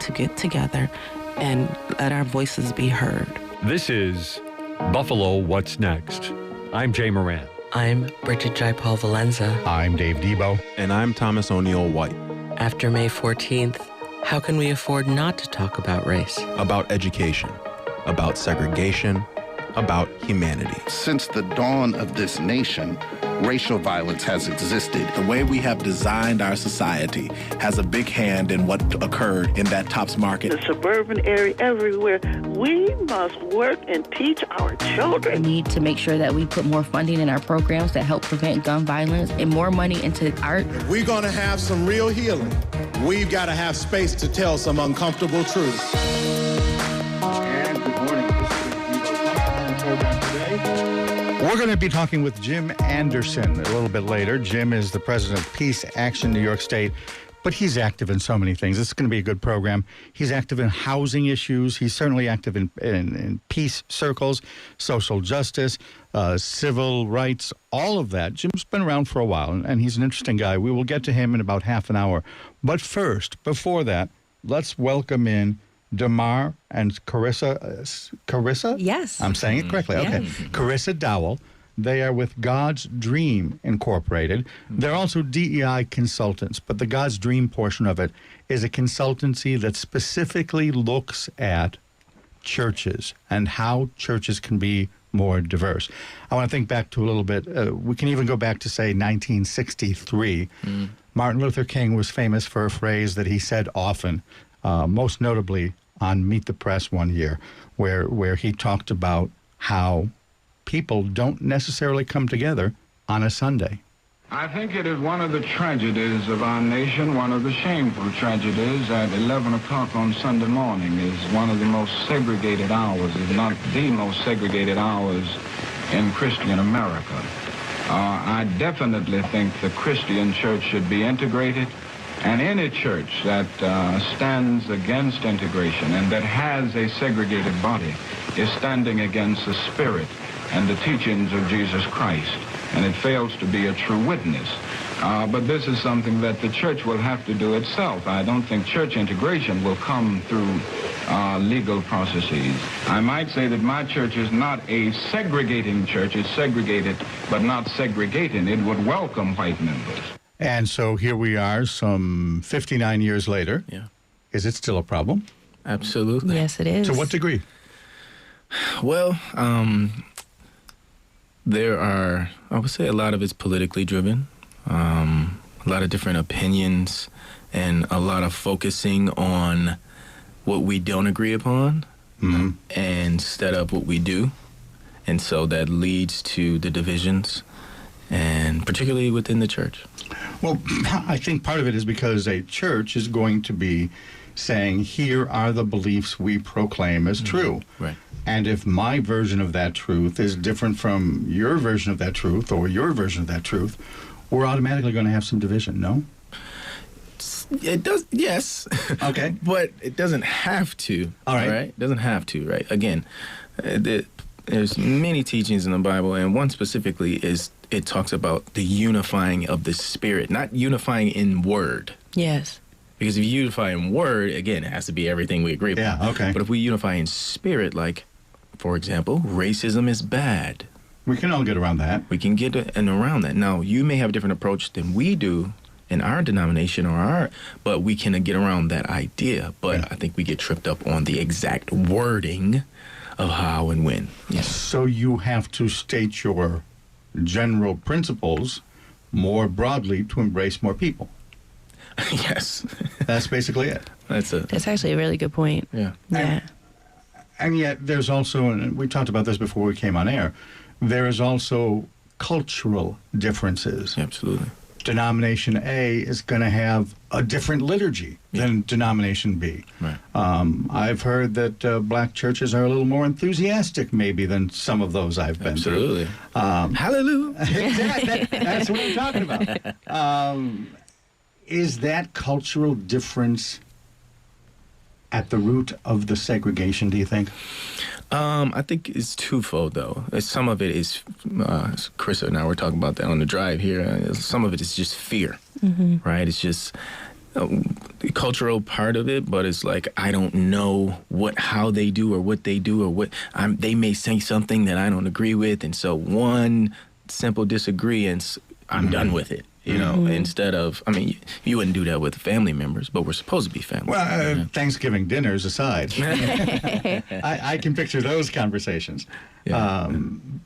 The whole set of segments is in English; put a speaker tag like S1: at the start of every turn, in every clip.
S1: to get together and let our voices be heard.
S2: This is Buffalo What's Next. I'm Jay Moran.
S3: I'm Bridget Jaipal Valenza.
S4: I'm Dave Debo.
S5: And I'm Thomas O'Neill White.
S3: After May 14th, how can we afford not to talk about race?
S5: About education, about segregation, about humanity.
S6: Since the dawn of this nation, racial violence has existed.
S7: The way we have designed our society has a big hand in what occurred in that Tops Market.
S8: The suburban area, everywhere. We must work and teach our children.
S9: We need to make sure that we put more funding in our programs that help prevent gun violence and more money into art.
S7: If we're going to have some real healing, we've got to have space to tell some uncomfortable truths.
S10: And good morning. This is the program today.
S4: We're going to be talking with Jim Anderson a little bit later. Jim is the president of Peace Action New York State, but he's active in so many things. This is going to be a good program. He's active in housing issues. He's certainly active in peace circles, social justice, civil rights, all of that. Jim's been around for a while, and he's an interesting guy. We will get to him in about half an hour. But first, before that, let's welcome in DeMar and Carissa?
S9: Yes.
S4: I'm saying it correctly. Okay.
S9: Yes.
S4: Carissa Dowell. They are with God's Dream Incorporated. They're also DEI consultants, but the God's Dream portion of it is a consultancy that specifically looks at churches and how churches can be more diverse. I want to think back to a little bit. We can even go back to, say, 1963. Martin Luther King was famous for a phrase that he said often, most notably on Meet the Press one year, where he talked about how people don't necessarily come together on a Sunday.
S10: I think it is one of the tragedies of our nation, one of the shameful tragedies, that 11 o'clock on Sunday morning is one of the most segregated hours, if not the most segregated hours in Christian America. I definitely think the Christian church should be integrated, and any church that stands against integration and that has a segregated body is standing against the spirit and the teachings of Jesus Christ, and it fails to be a true witness. But this is something that the church will have to do itself. I don't think church integration will come through legal processes. I might say that my church is not a segregating church. It's segregated, but not segregating. It would welcome white members.
S4: And so here we are, some 59 years later.
S3: Yeah.
S4: Is it still a problem?
S3: Absolutely.
S9: Yes, it is.
S4: To what degree?
S11: Well, there are, I would say a lot of it's politically driven, a lot of different opinions, and a lot of focusing on what we don't agree upon instead of what we do. And so that leads to the divisions, and particularly within the church.
S4: Well, I think part of it is because a church is going to be saying, here are the beliefs we proclaim as true.
S11: Right.
S4: And if my version of that truth is different from your version of that truth or your version of that truth, we're automatically going to have some division, no?
S11: It does, yes.
S4: Okay.
S11: But it doesn't have to.
S4: All right.
S11: It doesn't have to, right? Again, there's many teachings in the Bible, and one specifically is it talks about the unifying of the Spirit, not unifying in word.
S9: Yes.
S11: Because if you unify in word, again, it has to be everything we agree upon.
S4: Yeah, okay.
S11: But if we unify in spirit, like, for example, racism is bad.
S4: We can all get around that.
S11: We can get around that. Now, you may have a different approach than we do in our denomination but we can get around that idea. But
S4: Yeah.
S11: I think we get tripped up on the exact wording of how and when. Yes.
S4: So you have to state your general principles more broadly to embrace more people.
S11: Yes.
S4: That's basically it.
S9: That's actually a really good point.
S11: Yeah.
S9: Yeah.
S4: And yet there's also, and we talked about this before we came on air, there is also cultural differences.
S11: Absolutely.
S4: Denomination A is going to have a different liturgy than denomination B.
S11: Right.
S4: I've heard that black churches are a little more enthusiastic maybe than some of those I've been
S11: Absolutely.
S4: through.
S11: Hallelujah.
S4: That's what I'm talking about. Is that cultural difference at the root of the segregation, do you think?
S11: I think it's twofold, though. Some of it is, Chris and I were talking about that on the drive here. Some of it is just fear, right? It's just, cultural part of it, but it's like I don't know how they do or what they do or they may say something that I don't agree with, and so one simple disagreement, I'm done with it. You know, instead of, I mean, you wouldn't do that with family members, but we're supposed to be family.
S4: Well, Thanksgiving dinners aside, I can picture those conversations.
S11: Yeah.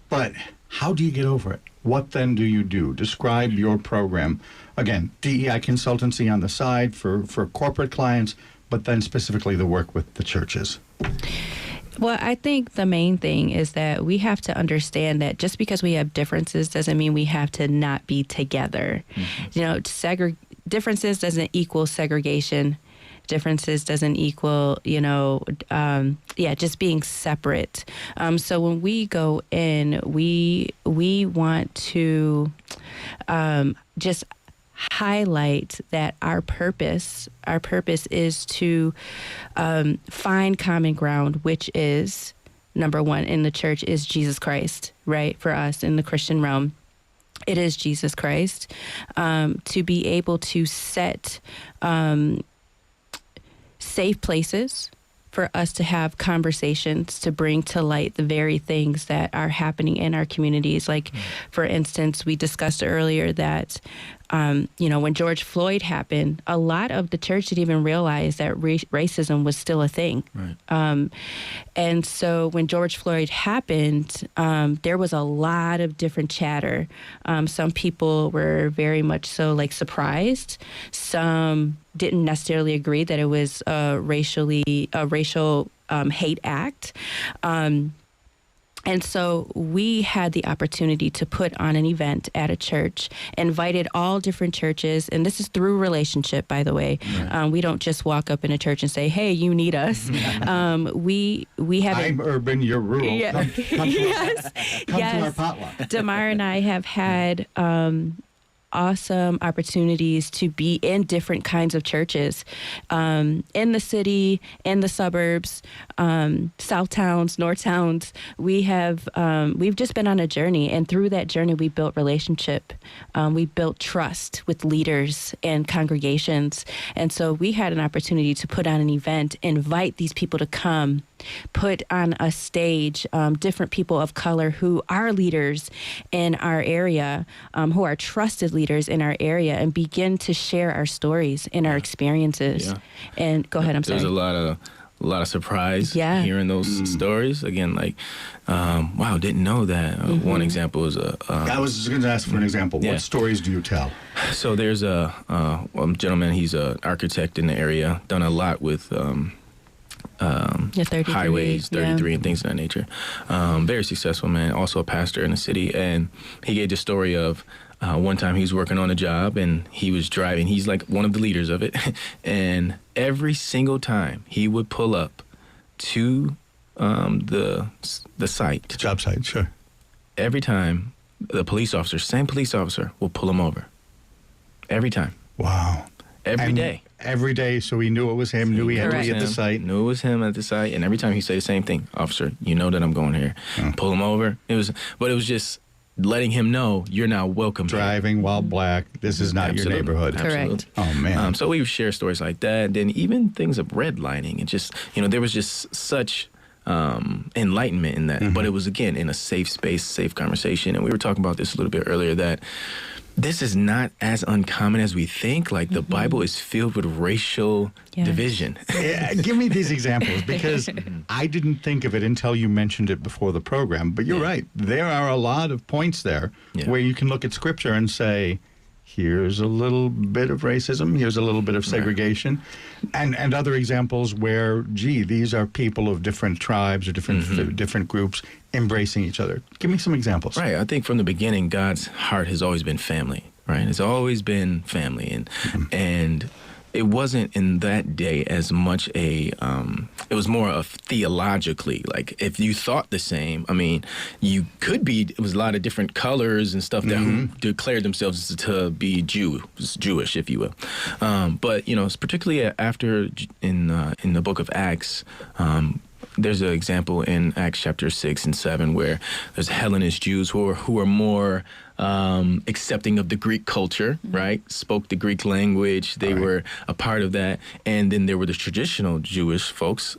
S4: But how do you get over it? What then do you do? Describe your program. Again, DEI consultancy on the side for corporate clients, but then specifically the work with the churches.
S9: Well, I think the main thing is that we have to understand that just because we have differences doesn't mean we have to not be together. You know, differences doesn't equal segregation. Differences doesn't equal, just being separate. So when we go in, we want to just highlight that our purpose is to find common ground, which is, number one, in the church is Jesus Christ, right? For us in the Christian realm, it is Jesus Christ. To be able to set safe places for us to have conversations, to bring to light the very things that are happening in our communities. Like, for instance, we discussed earlier that, when George Floyd happened, a lot of the church didn't even realize that racism was still a thing.
S11: Right.
S9: And so when George Floyd happened, there was a lot of different chatter. Some people were very much so surprised. Some didn't necessarily agree that it was a racial hate act. And so we had the opportunity to put on an event at a church, invited all different churches, and this is through relationship, by the way. Right. We don't just walk up in a church and say, "Hey, you need us." We have.
S4: I'm urban, you're rural.
S9: Yeah.
S4: Come to our potluck.
S9: DeMar and I have had awesome opportunities to be in different kinds of churches, in the city, in the suburbs, south towns, north towns. We've just been on a journey, and through that journey, we built relationship. We built trust with leaders and congregations, and so we had an opportunity to put on an event, invite these people to come, put on a stage different people of color who are leaders in our area, who are trusted leaders in our area, and begin to share our stories and our experiences. Yeah. And go ahead, I'm sorry.
S11: There's a lot of surprise hearing those stories. Again, wow, didn't know that. One example is
S4: I was going to ask for an example. What stories do you tell?
S11: So there's a gentleman, he's an architect in the area, done a lot with highways, 33 and things of that nature. Very successful man, also a pastor in the city. And he gave the story of one time he was working on a job and he was driving. He's like one of the leaders of it. And every single time he would pull up to the site.
S4: The job site, sure.
S11: Every time the same police officer will pull him over. Every time.
S4: Wow.
S11: Every day.
S4: Every day, so he knew it was him, knew he had to be at the site.
S11: Knew it was him at the site, and every time he said the same thing, "Officer, you know that I'm going here." Pull him over. It was just letting him know you're not welcome.
S4: Driving while black, this is not your neighborhood.
S9: Correct.
S4: Oh man.
S11: So we would share stories like that, then even things of redlining, and just there was just such enlightenment in that. But it was again in a safe space, safe conversation, and we were talking about this a little bit earlier that this is not as uncommon as we think. Like the Bible is filled with racial division.
S4: Yeah, give me these examples, because I didn't think of it until you mentioned it before the program. But you're right. There are a lot of points there where you can look at Scripture and say, here's a little bit of racism, here's a little bit of segregation, and other examples where, these are people of different tribes or different groups embracing each other. Give me some examples.
S11: Right. I think from the beginning, God's heart has always been family, right? It's always been family. And it wasn't in that day as much it was more of theologically, like if you thought the same, I mean, you could be, it was a lot of different colors and stuff that who declared themselves to be Jewish, if you will. But, particularly after in the book of Acts, there's an example in Acts chapter 6 and 7 where there's Hellenist Jews who are more accepting of the Greek culture, right? Spoke the Greek language. They were a part of that. And then there were the traditional Jewish folks.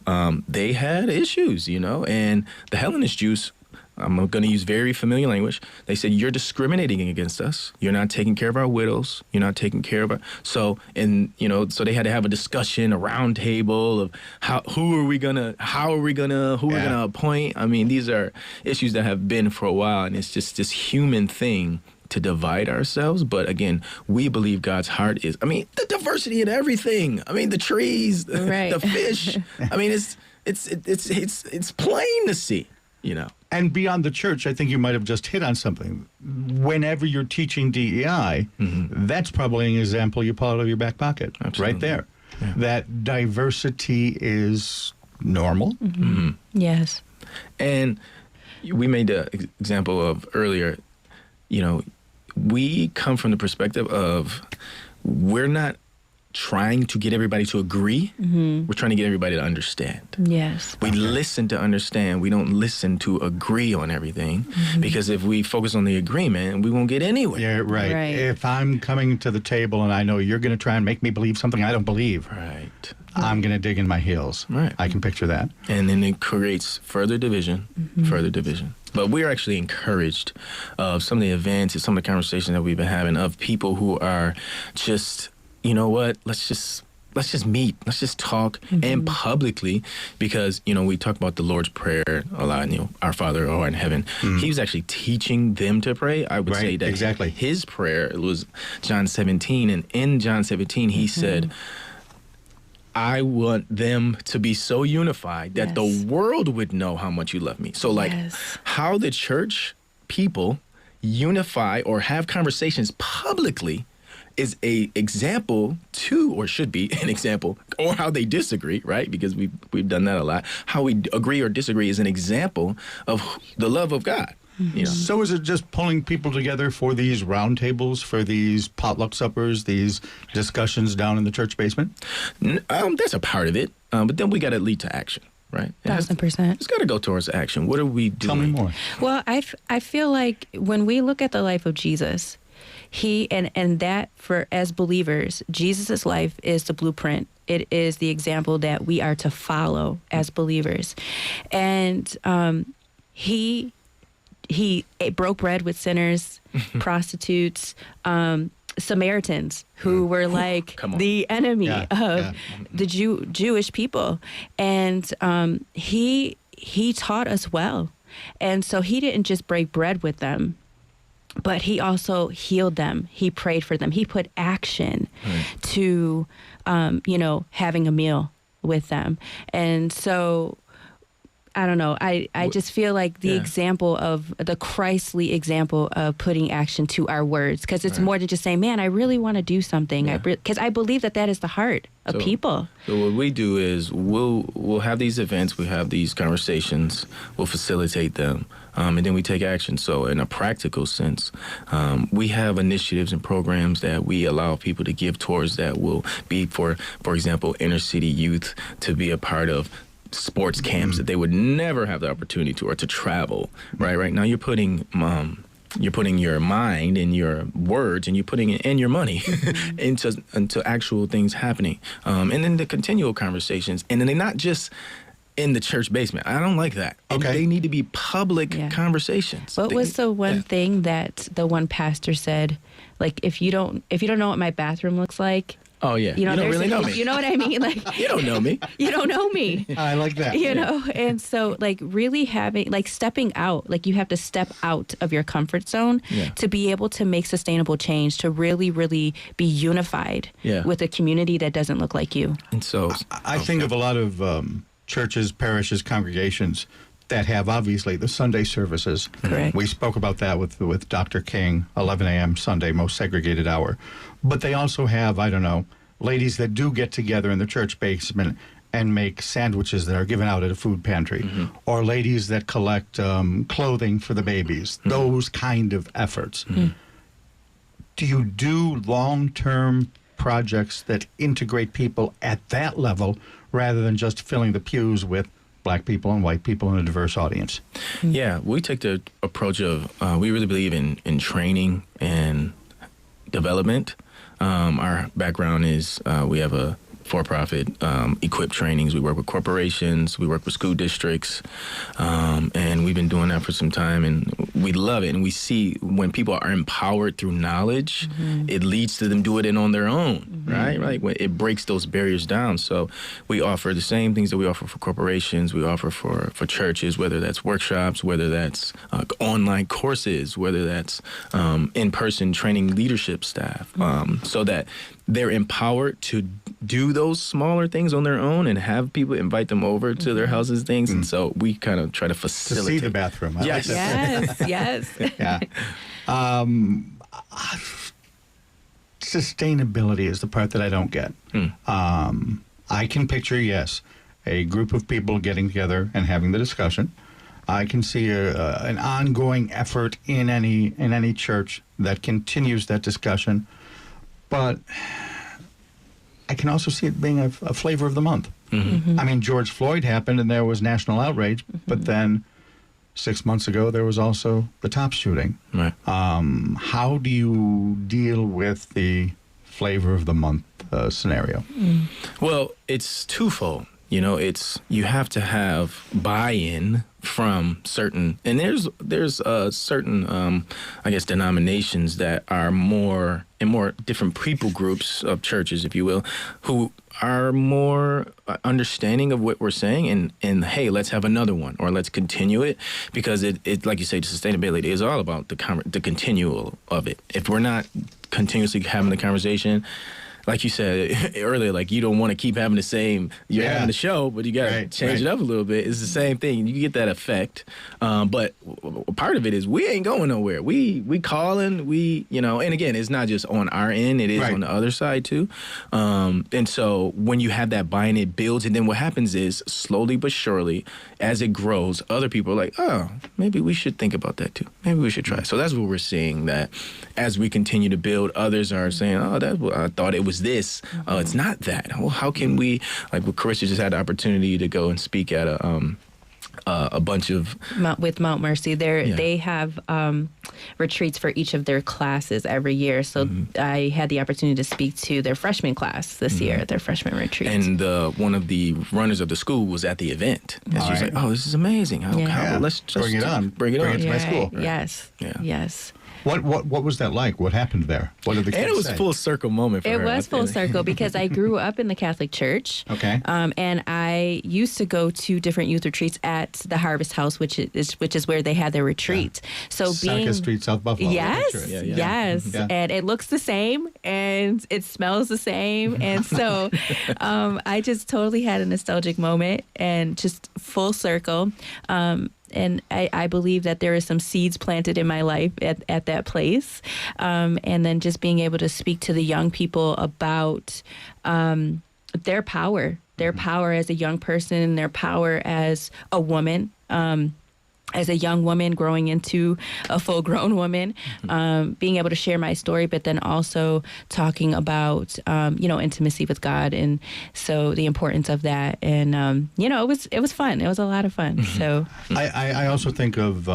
S11: They had issues, and the Hellenist Jews, I'm going to use very familiar language. They said, you're discriminating against us. You're not taking care of our widows. You're not taking care of our... So they had to have a discussion, a round table of who are we going to appoint? I mean, these are issues that have been for a while, and it's just this human thing to divide ourselves. But again, we believe God's heart is, the diversity in everything. The trees, the fish. It's plain to see,
S4: And beyond the church, I think you might have just hit on something. Whenever you're teaching DEI, that's probably an example you pull out of your back pocket.
S11: Absolutely.
S4: Right there.
S11: Yeah.
S4: That diversity is normal.
S9: Yes.
S11: And we made the example of earlier, we come from the perspective of we're not trying to get everybody to agree. We're trying to get everybody to understand.
S9: Yes.
S11: We listen to understand. We don't listen to agree on everything, because if we focus on the agreement, we won't get anywhere.
S4: Yeah, right. If I'm coming to the table and I know you're going to try and make me believe something I don't believe,
S11: right,
S4: I'm going to dig in my heels.
S11: Right.
S4: I can picture that.
S11: And then it creates further division, But we're actually encouraged of some of the events and some of the conversations that we've been having of people who are just, you know what, let's just meet. Let's just talk and publicly, because, we talk about the Lord's Prayer a lot, our Father who art in heaven. He was actually teaching them to pray. I would say that his prayer was John 17. And in John 17, he said, I want them to be so unified that the world would know how much you love me. So how the church people unify or have conversations publicly is a example to, or should be an example, or how they disagree, right? Because we've done that a lot. How we agree or disagree is an example of the love of God.
S4: So is it just pulling people together for these roundtables, for these potluck suppers, these discussions down in the church basement?
S11: That's a part of it, but then we got to lead to action. Right?
S9: 1,000%.
S11: It's got to go towards action. What are we doing?
S4: Tell me more.
S9: Well, I feel like when we look at the life of Jesus, as believers, Jesus' life is the blueprint. It is the example that we are to follow as believers. And he broke bread with sinners, prostitutes, Samaritans, who were like the enemy of the Jewish people. And he taught us well. And so he didn't just break bread with them, but he also healed them. He prayed for them. He put action to, having a meal with them. And so, I don't know. I just feel like the example of the Christly example of putting action to our words, because it's more than just saying, man, I really want to do something. Because I believe that is the heart of people.
S11: So what we do is we'll have these events, we have these conversations, we'll facilitate them, and then we take action. So in a practical sense, we have initiatives and programs that we allow people to give towards that will be for example, inner city youth to be a part of sports camps that they would never have the opportunity to, or to travel. Right now you're putting your mind and your words, and you're putting it and your money into actual things happening, and then the continual conversations, and then they're not just in the church basement. I don't like that. Okay, they need to be public conversations.
S9: What was the one thing that the one pastor said? Like, if you don't know what my bathroom looks like.
S11: Oh, yeah. You don't really know me.
S9: You know what I mean? Like,
S11: you don't know me.
S9: You don't know me.
S4: I like that.
S9: And so, like, really having, like, stepping out, like, you have to step out of your comfort zone to be able to make sustainable change, to really, really be unified with a community that doesn't look like you.
S11: And so
S4: I think of a lot of churches, parishes, congregations that have obviously the Sunday services.
S9: Correct.
S4: We spoke about that with Dr. King, 11 a.m. Sunday, most segregated hour. But they also have, I don't know, ladies that do get together in the church basement and make sandwiches that are given out at a food pantry, or ladies that collect clothing for the babies, those kind of efforts. Do you do long-term projects that integrate people at that level rather than just filling the pews with black people and white people and a diverse audience.
S11: Yeah, we take the approach of we really believe in training and development. Our background is we have a for-profit equip trainings. We work with corporations. We work with school districts. And we've been doing that for some time, and we love it. And we see when people are empowered through knowledge, it leads to them do it on their own, right? Right? It breaks those barriers down. So we offer the same things that we offer for corporations. We offer for churches, whether that's workshops, whether that's online courses, whether that's in-person training leadership staff, so that they're empowered to do those smaller things on their own and have people invite them over to their houses, things. And so we kind of try to facilitate.
S4: To see the bathroom. I
S11: yes.
S4: like that.
S9: Yes.
S4: Yeah. Sustainability is the part that I don't get. I can picture, yes, a group of people getting together and having the discussion. I can see an ongoing effort in any church that continues that discussion. But I can also see it being a flavor of the month. I mean, George Floyd happened and there was national outrage, but then 6 months ago there was also the Tops shooting.
S11: Right.
S4: How do you deal with the flavor of the month scenario?
S11: Well, it's twofold. You know, you have to have buy-in from certain, and there's certain, I guess, denominations that are more different people groups of churches, if you will, who are more understanding of what we're saying, and hey, let's have another one, or let's continue it, because it like you say, sustainability is all about the continual of it. If we're not continuously having the conversation, like you said earlier, like you don't want to keep having the same, you're having the show, but you got to change it up a little bit. It's the same thing. You get that effect. But part of it is we ain't going nowhere. We calling, and again, it's not just on our end, it is on the other side too. And so when you have that buy-in, it builds. And then what happens is slowly but surely, as it grows, other people are like, oh, maybe we should think about that too. Maybe we should try. So that's what we're seeing, that as we continue to build, others are saying, oh, I thought it was this. It's not that. Well, how can we, like Carissa just had the opportunity to go and speak at a bunch of
S9: with Mount Mercy. They have retreats for each of their classes every year. So I had the opportunity to speak to their freshman class this year at their freshman retreat.
S11: And one of the runners of the school was at the event. And she was like, "Oh, this is amazing! Let's just
S4: bring it on.
S11: Bring it on
S4: to my school."
S9: Yes. Yeah. Yes.
S4: What was that like? What happened there? What did the kids say?
S11: And it was full circle moment for her.
S9: It was full circle because I grew up in the Catholic Church.
S4: Okay.
S9: And I used to go to different youth retreats at the Harvest House, which is where they had their retreat. So
S4: Seneca Street, South Buffalo.
S9: Yes. Yes.
S4: Yeah.
S9: And it looks the same and it smells the same. And so I just totally had a nostalgic moment and just full circle. And I believe that there is some seeds planted in my life at that place. And then just being able to speak to the young people about their power as a young person, their power as a woman, as a young woman growing into a full-grown woman, being able to share my story, but then also talking about, intimacy with God, and so the importance of that. And, it was fun. It was a lot of fun. So
S4: I also think of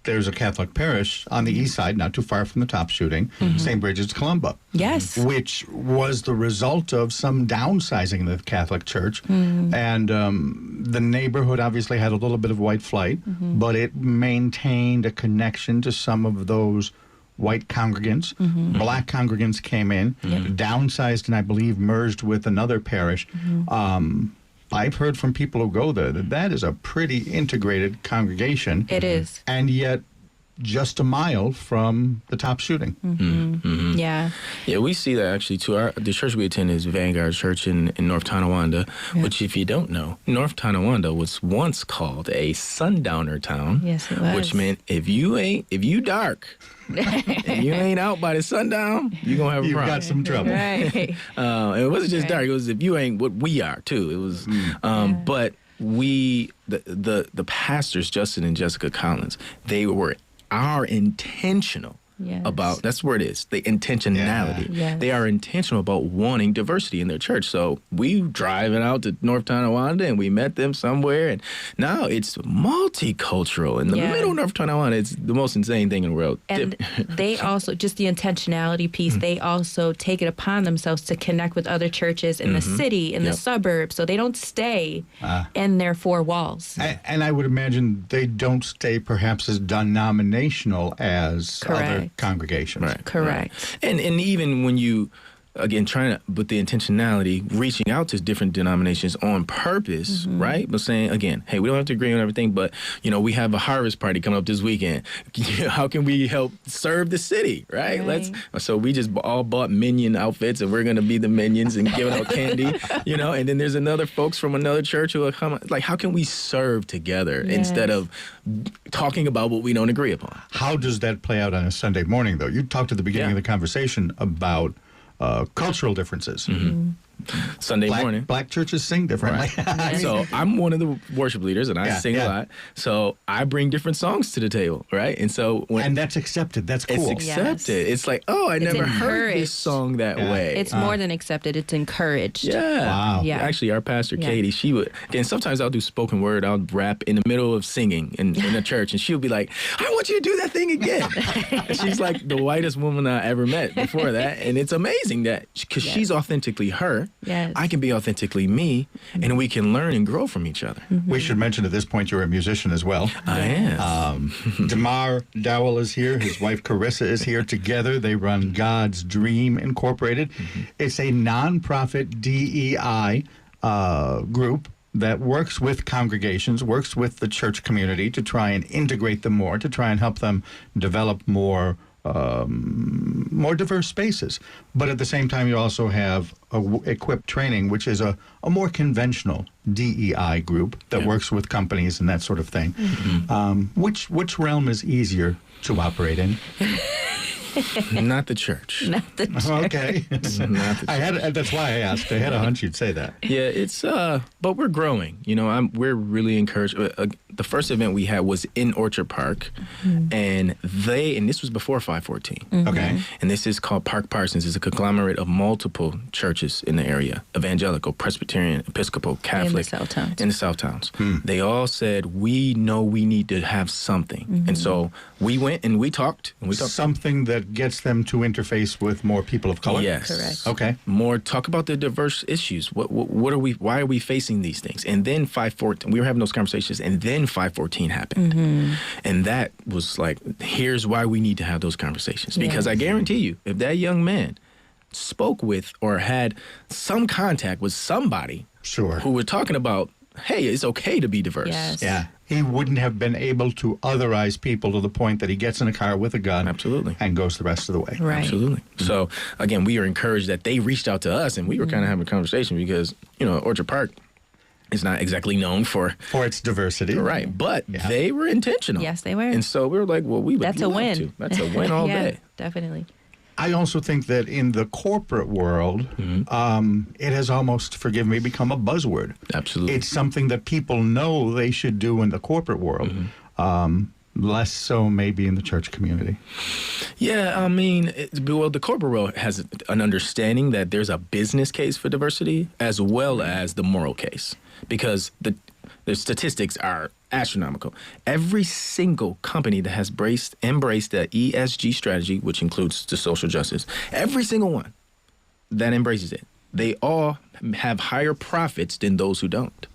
S4: there's a Catholic parish on the east side, not too far from the Top shooting, St. Bridget's Columba.
S9: Yes.
S4: Which was the result of some downsizing in the Catholic Church. And the neighborhood obviously had a little bit of white flight, but it maintained a connection to some of those white congregants. Black congregants came in, downsized, and I believe merged with another parish. I've heard from people who go there that is a pretty integrated congregation.
S9: It is.
S4: And yet just a mile from the Top shooting.
S9: Yeah.
S11: Yeah, we see that actually too. The church we attend is Vanguard Church in North Tonawanda, which, if you don't know, North Tonawanda was once called a sundowner town.
S9: Yes, it was.
S11: Which meant if you dark, and you ain't out by the sundown, you're going to have a problem.
S4: You've got some trouble.
S9: Right.
S11: It wasn't just dark. It was if you ain't what we are, too. It was, but the pastors, Justin and Jessica Collins, they are intentional
S9: Yes.
S11: about, that's where it is, the intentionality.
S9: Yeah. Yes.
S11: They are intentional about wanting diversity in their church. So we driving out to North Tonawanda and we met them somewhere, and now it's multicultural in the middle of North Tonawanda. It's the most insane thing in the world.
S9: And they also, just the intentionality piece, they also take it upon themselves to connect with other churches in the city, in the suburbs, so they don't stay in their four walls.
S4: And I would imagine they don't stay perhaps as denominational as other congregations.
S11: Right.
S9: Correct.
S11: And even when you, again, trying to, with the intentionality, reaching out to different denominations on purpose, right? But saying, again, hey, we don't have to agree on everything, but, you know, we have a harvest party coming up this weekend. How can we help serve the city, right? So we just all bought minion outfits, and we're going to be the minions and giving out candy, you know? And then there's another folks from another church who will come. Like, how can we serve together instead of talking about what we don't agree upon?
S4: How does that play out on a Sunday morning, though? You talked at the beginning of the conversation about cultural differences.
S11: Sunday morning.
S4: Black churches sing differently.
S11: Right. So I'm one of the worship leaders, and I sing a lot. So I bring different songs to the table, right? And so
S4: and that's accepted. That's cool.
S11: It's accepted. It's like, oh, I never heard this song that way.
S9: It's more than accepted. It's encouraged.
S11: Yeah.
S4: Wow.
S9: Yeah.
S11: Actually, our pastor, Katie, she would, and sometimes I'll do spoken word. I'll rap in the middle of singing in a church, and she'll be like, I want you to do that thing again. And she's like the whitest woman I ever met before that. And it's amazing that, because she's authentically her.
S9: Yes.
S11: I can be authentically me, and we can learn and grow from each other.
S4: We should mention at this point you're a musician as well.
S11: I am.
S4: DeMar Dowell is here. His wife Carissa is here. Together they run God's Dream Incorporated. It's a nonprofit DEI group that works with congregations, works with the church community to try and integrate them more, to try and help them develop more diverse spaces. But at the same time, you also have Equip Training, which is a more conventional DEI group that works with companies and that sort of thing. Which realm is easier to operate in?
S11: Not the church.
S9: Not the church.
S4: Okay.
S11: Not the church.
S4: That's why I asked. I had a hunch you'd say that.
S11: Yeah, it's but we're growing. You know, we're really encouraged. The first event we had was in Orchard Park, and this was before 514.
S4: Okay.
S11: And this is called Park Parsons. It's a conglomerate of multiple churches in the area: Evangelical, Presbyterian, Episcopal, Catholic. In the South Towns. They all said, we know we need to have something, and so we went and we talked.
S4: Something that gets them to interface with more people of color.
S11: Yes.
S9: Correct.
S4: Okay.
S11: More talk about the diverse issues. What are we? Why are we facing these things? And then 514, we were having those conversations, and then 514 happened, and that was like, here's why we need to have those conversations. Because I guarantee you, if that young man spoke with or had some contact with somebody, who were talking about, hey, it's okay to be diverse.
S9: Yes.
S4: Yeah. He wouldn't have been able to otherize people to the point that he gets in a car with a gun.
S11: Absolutely.
S4: And goes the rest of the way.
S9: Right.
S11: Absolutely. So, again, we are encouraged that they reached out to us, and we were kind of having a conversation because, you know, Orchard Park is not exactly known for
S4: its diversity.
S11: Right. But they were intentional.
S9: Yes, they were.
S11: And so we were like, well, we would
S9: That's a
S11: love
S9: win.
S11: to. That's a win all day.
S9: Definitely.
S4: I also think that in the corporate world, it has almost, forgive me, become a buzzword.
S11: Absolutely.
S4: It's something that people know they should do in the corporate world. Less so maybe in the church community.
S11: Yeah, I mean, the corporate world has an understanding that there's a business case for diversity as well as the moral case, because the statistics are astronomical. Every single company that has embraced the ESG strategy, which includes the social justice, every single one that embraces it, they all have higher profits than those who don't.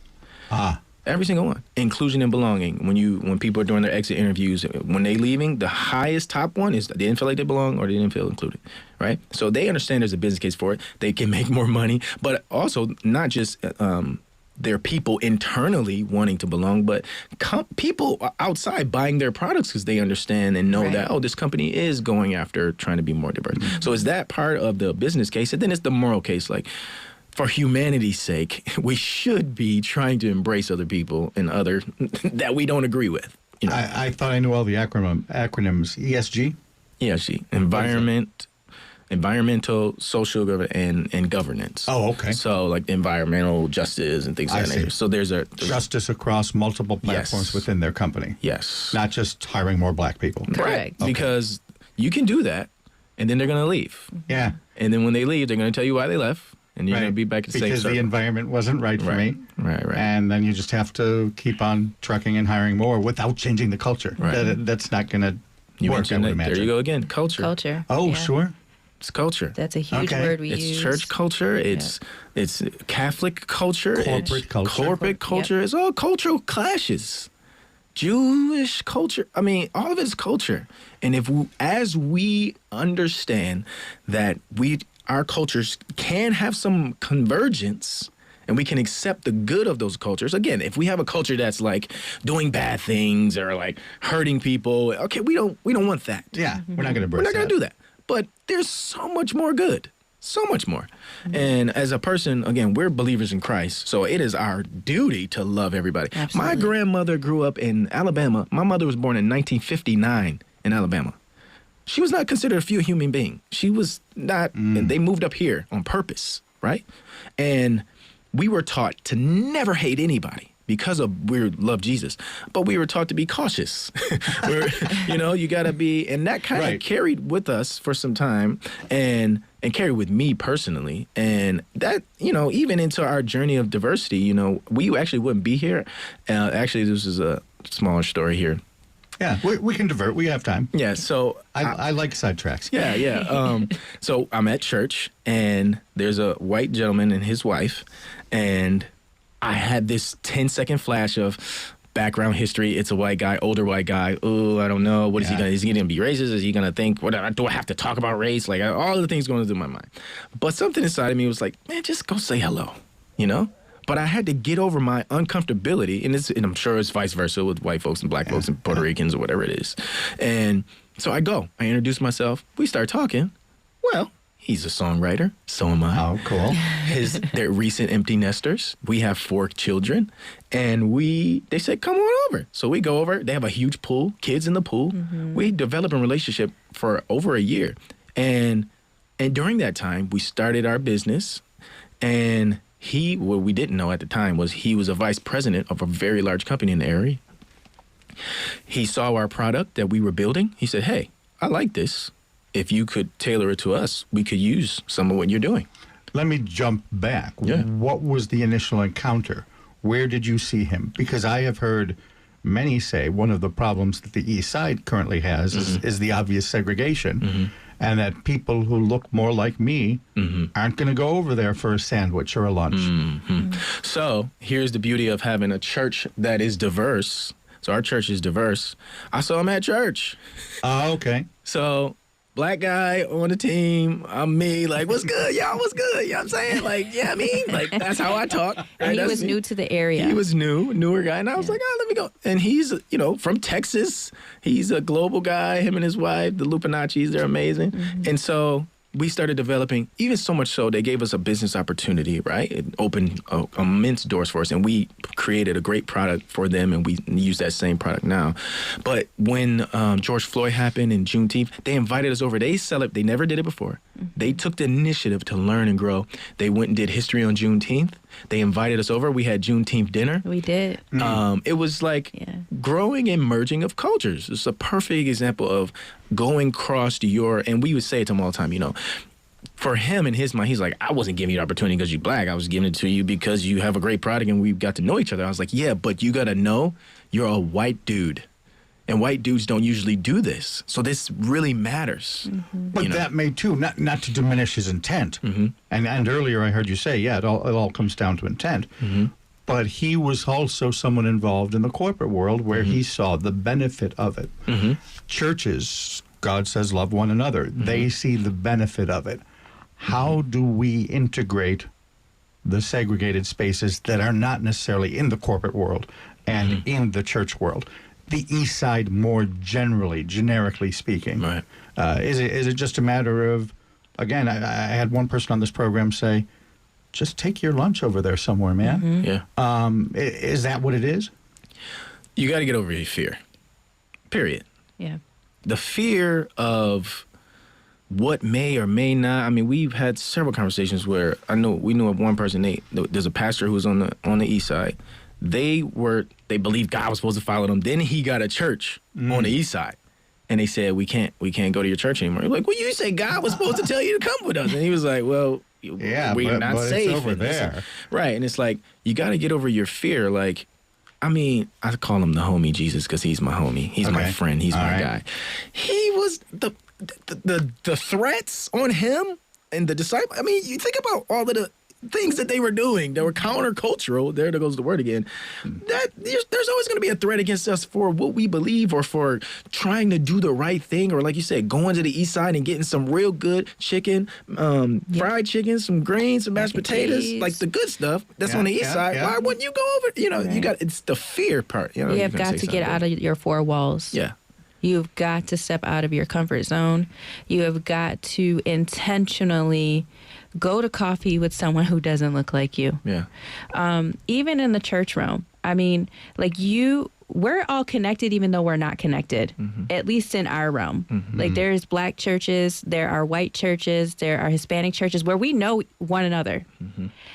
S11: Every single one. Inclusion and belonging. When people are doing their exit interviews, when they're leaving, the highest top one is they didn't feel like they belong or they didn't feel included, right? So they understand there's a business case for it. They can make more money, but also not just their people internally wanting to belong, but people outside buying their products because they understand and know that, this company is going after trying to be more diverse. So it's that part of the business case, and then it's the moral case, like, for humanity's sake, we should be trying to embrace other people and other that we don't agree with. You know?
S4: I thought I knew all the acronyms. ESG?
S11: ESG. Environmental, social, and governance.
S4: Oh, okay.
S11: So, like, environmental justice and things like that. So there's
S4: justice across multiple platforms within their company.
S11: Yes.
S4: Not just hiring more black people.
S11: Correct. Okay. Because you can do that, and then they're going to leave.
S4: Yeah.
S11: And then when they leave, they're going to tell you why they left, and you're going to be back at the same
S4: Because the environment wasn't right for me.
S11: Right.
S4: And then you just have to keep on trucking and hiring more without changing the culture.
S11: Right.
S4: That's not going to
S11: You
S4: work, I
S11: mentioned
S4: would
S11: that.
S4: imagine.
S11: There you go again. Culture.
S4: Oh,
S9: Yeah.
S4: sure.
S11: It's culture.
S9: That's a huge word we use.
S11: It's church culture. It's Catholic culture.
S4: Corporate culture.
S11: Corporate culture. It's all cultural clashes. Jewish culture. I mean, all of it's culture. And as we understand that our cultures can have some convergence, and we can accept the good of those cultures. Again, if we have a culture that's like doing bad things or like hurting people, okay, we don't want that.
S4: Yeah, we're not going to
S11: We're not going to do that. But there's so much more good. So much more. And as a person, again, we're believers in Christ, so it is our duty to love everybody.
S9: Absolutely.
S11: My grandmother grew up in Alabama. My mother was born in 1959 in Alabama. She was not considered a human being. She was not, and they moved up here on purpose, right? And we were taught to never hate anybody because we love Jesus, but we were taught to be cautious. You got to be, and that kind of carried with us for some time, and carried with me personally, and that even into our journey of diversity. We actually wouldn't be here. Actually, this is a smaller story here.
S4: Yeah, we can divert. We have time.
S11: Yeah, so
S4: I like sidetracks.
S11: Yeah. So I'm at church, and there's a white gentleman and his wife, and I had this 10-second flash of background history. It's a white guy, older white guy. Oh, I don't know. What is he going to? Is he going to be racist? Is he going to think, do I have to talk about race? Like, all the things going through my mind. But something inside of me was like, man, just go say hello, But I had to get over my uncomfortability, and I'm sure it's vice versa with white folks and black folks and Puerto Ricans or whatever it is. And so I introduce myself. We start talking. Well, he's a songwriter. So am I.
S4: Oh, cool.
S11: They're recent empty nesters. We have 4 children, and they said, come on over. So we go over. They have a huge pool, kids in the pool. Mm-hmm. We develop a relationship for over a year. And during that time, we started our business, and what we didn't know at the time was he was a vice president of a very large company in the area. He saw our product that we were building. He said, hey, I like this. If you could tailor it to us, we could use some of what you're doing.
S4: Let me jump back.
S11: Yeah.
S4: What was the initial encounter? Where did you see him? Because I have heard many say one of the problems that the East Side currently has is the obvious segregation, and that people who look more like me aren't going to go over there for a sandwich or a lunch.
S11: So here's the beauty of having a church that is diverse. So our church is diverse. I saw him at church.
S4: Oh, okay.
S11: So black guy on the team, I'm me, like, what's good, y'all, what's good? You know what I'm saying? Like, like, that's how I talk. Right?
S9: And he was new to the area.
S11: He was newer guy, and I was like, let me go. And he's, from Texas. He's a global guy, him and his wife, the Lupinaccis, they're amazing. And so we started developing, even so much so, they gave us a business opportunity, right? It opened immense doors for us, and we created a great product for them, and we use that same product now. But when George Floyd happened in Juneteenth, they invited us over. They never did it before. They took the initiative to learn and grow. They went and did history on Juneteenth. They invited us over. We had Juneteenth dinner.
S9: We did.
S11: It was like growing and merging of cultures. It's a perfect example of going across and we would say it to him all the time, for him in his mind, he's like, I wasn't giving you the opportunity because you're black. I was giving it to you because you have a great product and we got to know each other. I was like, yeah, but you got to know you're a white dude. And white dudes don't usually do this. So this really matters.
S4: But that may too, not to diminish his intent. And earlier I heard you say, it all comes down to intent. But he was also someone involved in the corporate world where he saw the benefit of it. Churches, God says, love one another. They see the benefit of it. How do we integrate the segregated spaces that are not necessarily in the corporate world and in the church world? The East Side more generically speaking. Right. Is it just a matter of, again, I had one person on this program say, just take your lunch over there somewhere, man.
S11: Yeah.
S4: Is that what it is?
S11: You got to get over your fear. Period.
S9: Yeah.
S11: The fear of what may or may not. I mean, we've had several conversations where we knew of one person. There's a pastor who was on the East Side. They believed God was supposed to follow them. Then he got a church on the East Side. and they said, we can't go to your church anymore. You're like, well, you said God was supposed to tell you to come with us. And he was like, well, we're not safe.
S4: It's over there.
S11: Right. And it's like, you got to get over your fear. Like, I mean, I call him the homie Jesus because he's my homie. He's my friend. He's my guy. He was the threats on him and the disciple. I mean, you think about all of the things that they were doing that were countercultural. There goes the word again. That there's always going to be a threat against us for what we believe or for trying to do the right thing, or like you said, going to the east side and getting some real good chicken, fried chicken, some greens, some mashed potatoes, like the good stuff that's on the east side. Why wouldn't you go over? You know, you got, it's the fear part. You know,
S9: you have got to get out of your four walls.
S11: Yeah.
S9: You've got to step out of your comfort zone. You have got to intentionally go to coffee with someone who doesn't look like you.
S11: Yeah.
S9: Even in the church realm. I mean, like we're all connected even though we're not connected, at least in our realm. Like there's black churches, there are white churches, there are Hispanic churches where we know one another.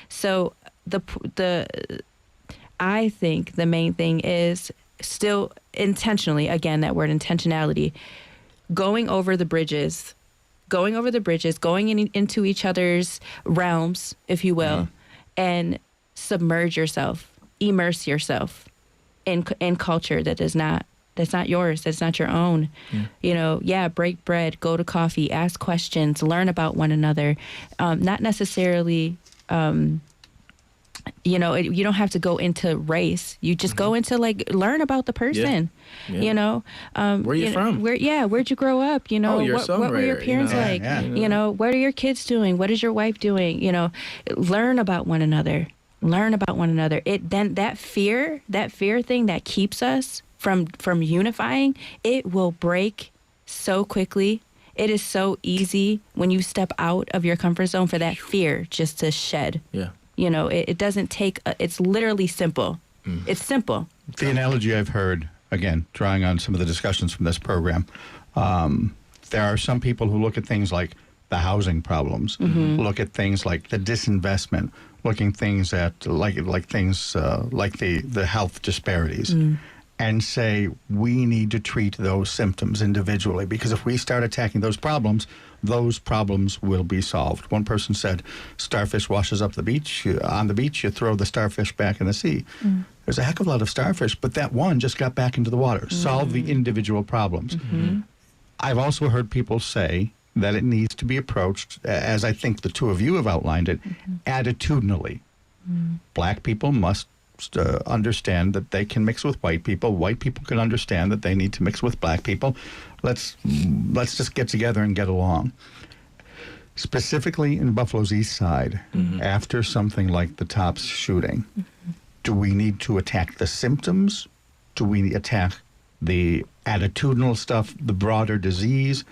S9: So I think the main thing is still intentionally, again, that word intentionality, going over the bridges, going into each other's realms, if you will, and submerge yourself, immerse yourself in culture that's not yours, that's not your own. You know, break bread, go to coffee, ask questions, learn about one another. Not necessarily, you know, you don't have to go into race. You just go into learn about the person. You know,
S11: where you from?
S9: Where'd you grow up? You know, what were your parents like?
S11: You know,
S9: what are your kids doing? What is your wife doing? You know, learn about one another. Then that fear thing that keeps us from unifying, it will break so quickly. It is so easy when you step out of your comfort zone for that fear just to shed.
S11: Yeah.
S9: You know, it doesn't take, it's literally simple. It's simple.
S4: The analogy I've heard, again, drawing on some of the discussions from this program, there are some people who look at things like the housing problems, look at things like the disinvestment, looking things at like the health disparities, and say we need to treat those symptoms individually, because if we start attacking those problems will be solved. One person said, starfish washes up the beach. On the beach, you throw the starfish back in the sea. There's a heck of a lot of starfish, but that one just got back into the water. Solve the individual problems. I've also heard people say that it needs to be approached, as I think the two of you have outlined it, attitudinally. Black people must understand that they can mix with white people. White people can understand that they need to mix with black people. Let's just get together and get along. Specifically in Buffalo's East Side, after something like the Tops shooting, do we need to attack the symptoms? Do we attack the attitudinal stuff, the broader disease?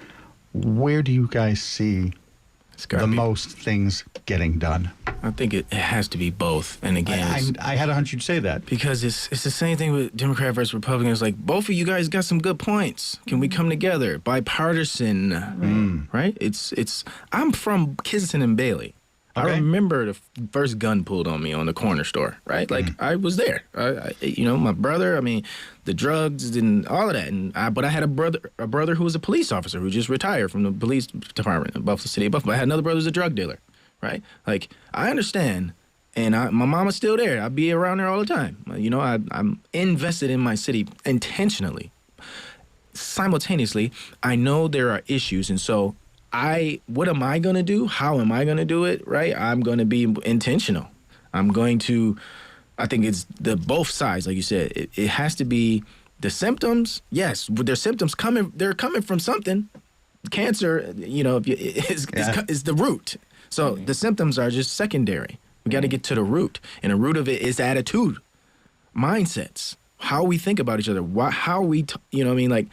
S4: Where do you guys see the most things getting done?
S11: I think it has to be both. And again,
S4: I had a hunch you'd say that.
S11: Because it's the same thing with Democrat versus Republican. It's like, both of you guys got some good points. Can we come together? Bipartisan, right? I'm from Kensington and Bailey. I remember the first gun pulled on me on the corner store, right? Like, I was there. You know, my brother, I mean, the drugs and all of that. But I had a brother who was a police officer who just retired from the police department in Buffalo City. Buffalo. I had another brother who was a drug dealer, right? Like, I understand. And my mama's still there. I be around there all the time. You know, I'm invested in my city intentionally. Simultaneously, I know there are issues. And so what am I going to do? How am I going to do it? Right? I'm going to be intentional. I think it's both sides, like you said. It has to be the symptoms. Yes, their symptoms they're coming from something. Cancer, you know, is the root. So the symptoms are just secondary. We got to get to the root. And the root of it is attitude, mindsets, how we think about each other, how we, you know what I mean? Like,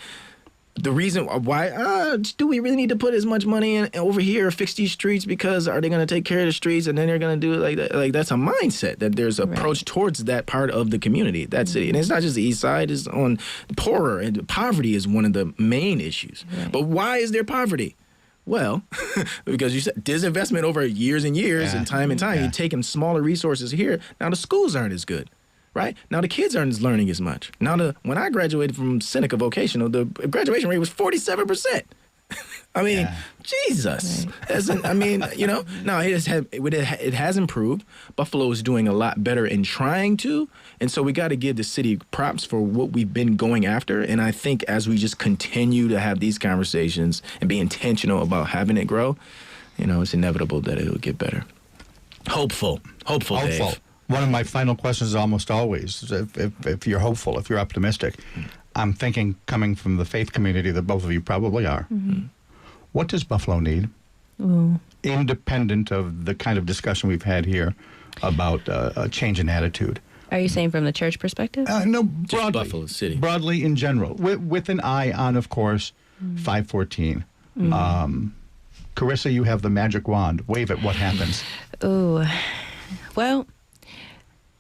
S11: the reason why, do we really need to put as much money in over here, fix these streets, because are they going to take care of the streets and then they're going to do it like that? Like, that's a mindset that there's an approach towards that part of the community, that city. And it's not just the east side, it's on poorer, and poverty is one of the main issues. But why is there poverty? Well, because you said disinvestment over years and years and time. You're taking smaller resources here. Now the schools aren't as good. right? Now the kids aren't learning as much. Now when I graduated from Seneca Vocational, the graduation rate was 47%. I mean, Jesus. No, it has improved. Buffalo is doing a lot better in trying to, and so we got to give the city props for what we've been going after. And I think as we just continue to have these conversations and be intentional about having it grow, it's inevitable that it'll get better. Hopeful, Dave.
S4: One of my final questions is almost always, if you're hopeful, if you're optimistic, I'm thinking, coming from the faith community that both of you probably are, what does Buffalo need?
S9: Ooh.
S4: Independent of the kind of discussion we've had here about a change in attitude.
S9: Are you saying from the church perspective?
S4: No,
S11: just Buffalo City.
S4: Broadly in general, with an eye on, of course, 514. Carissa, you have the magic wand. Wave it. What happens?
S9: Oh, well,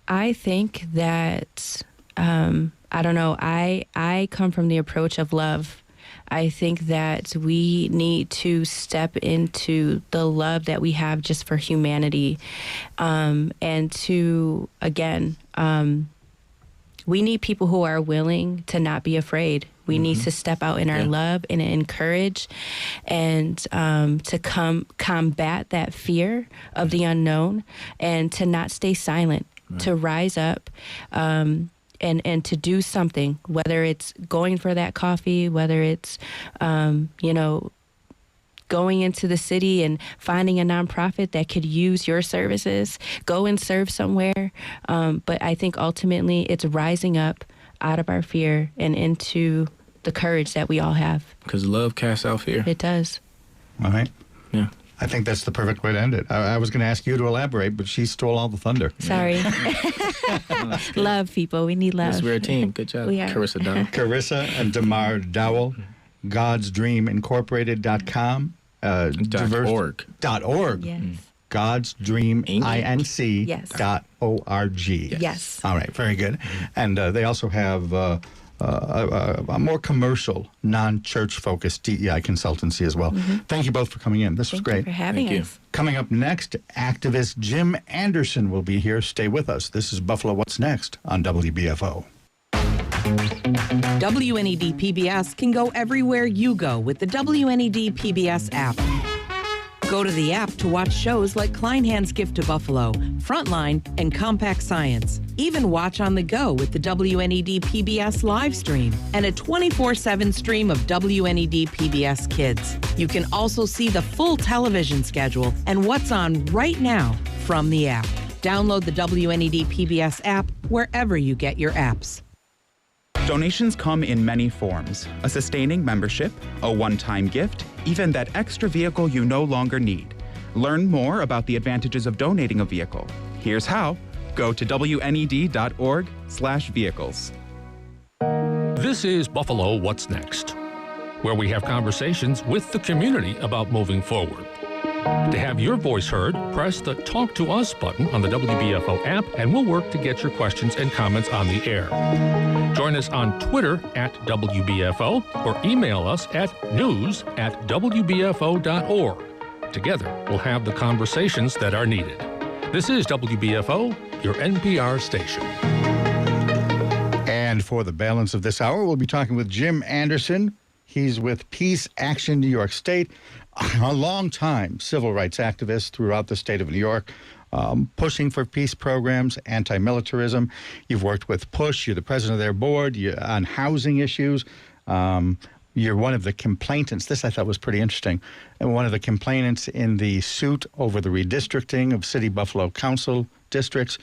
S9: I think that, I don't know, I come from the approach of love. I think that we need to step into the love that we have just for humanity. And to, again, we need people who are willing to not be afraid. We need to step out in our love and encourage and to combat that fear of the unknown and to not stay silent, to rise up and to do something, whether it's going for that coffee, whether it's, going into the city and finding a nonprofit that could use your services, go and serve somewhere. But I think ultimately it's rising up out of our fear and into the courage that we all have.
S11: Because love casts out fear.
S9: It does.
S4: All right.
S11: Yeah.
S4: I think that's the perfect way to end it. I was going to ask you to elaborate, but she stole all the thunder.
S9: Sorry. Love, people. We need love.
S11: Yes, we're a team. Good job,
S9: We are.
S11: Carissa Dowell.
S4: Carissa and DeMar Dowell, God'sDreamIncorporated.com.
S11: .org.
S4: .org.
S9: Yes.
S4: God's Dream Inc.
S9: Yes.
S4: .org.
S9: Yes.
S4: All right, very good. And they also have a more commercial, non-church focused DEI consultancy as well. Thank you both for coming in. This was great.
S9: Thank you for having
S11: Thank you.
S9: us.
S4: Coming up next, activist Jim Anderson will be here. Stay with us. This is Buffalo What's Next on WBFO.
S12: WNED PBS can go everywhere you go with the WNED PBS app. Go to the app to watch shows like Kleinhand's Gift to Buffalo, Frontline, and Compact Science. Even watch on the go with the WNED PBS live stream and a 24/7 stream of WNED PBS Kids. You can also see the full television schedule and what's on right now from the app. Download the WNED PBS app wherever you get your apps.
S13: Donations come in many forms: a sustaining membership, a one-time gift, even that extra vehicle you no longer need. Learn more about the advantages of donating a vehicle. Here's how. Go to WNED.org/vehicles.
S14: This is Buffalo What's Next, where we have conversations with the community about moving forward. To have your voice heard, press the Talk to Us button on the WBFO app, and we'll work to get your questions and comments on the air. Join us on Twitter @WBFO or email us at news@WBFO.org. Together, we'll have the conversations that are needed. This is WBFO, your NPR station.
S4: And for the balance of this hour, we'll be talking with Jim Anderson. He's with Peace Action New York State, a long-time civil rights activist throughout the state of New York, pushing for peace programs, anti-militarism. You've worked with PUSH. You're the president of their board. You're on housing issues. You're one of the complainants. This I thought was pretty interesting. And one of the complainants in the suit over the redistricting of City Buffalo Council districts.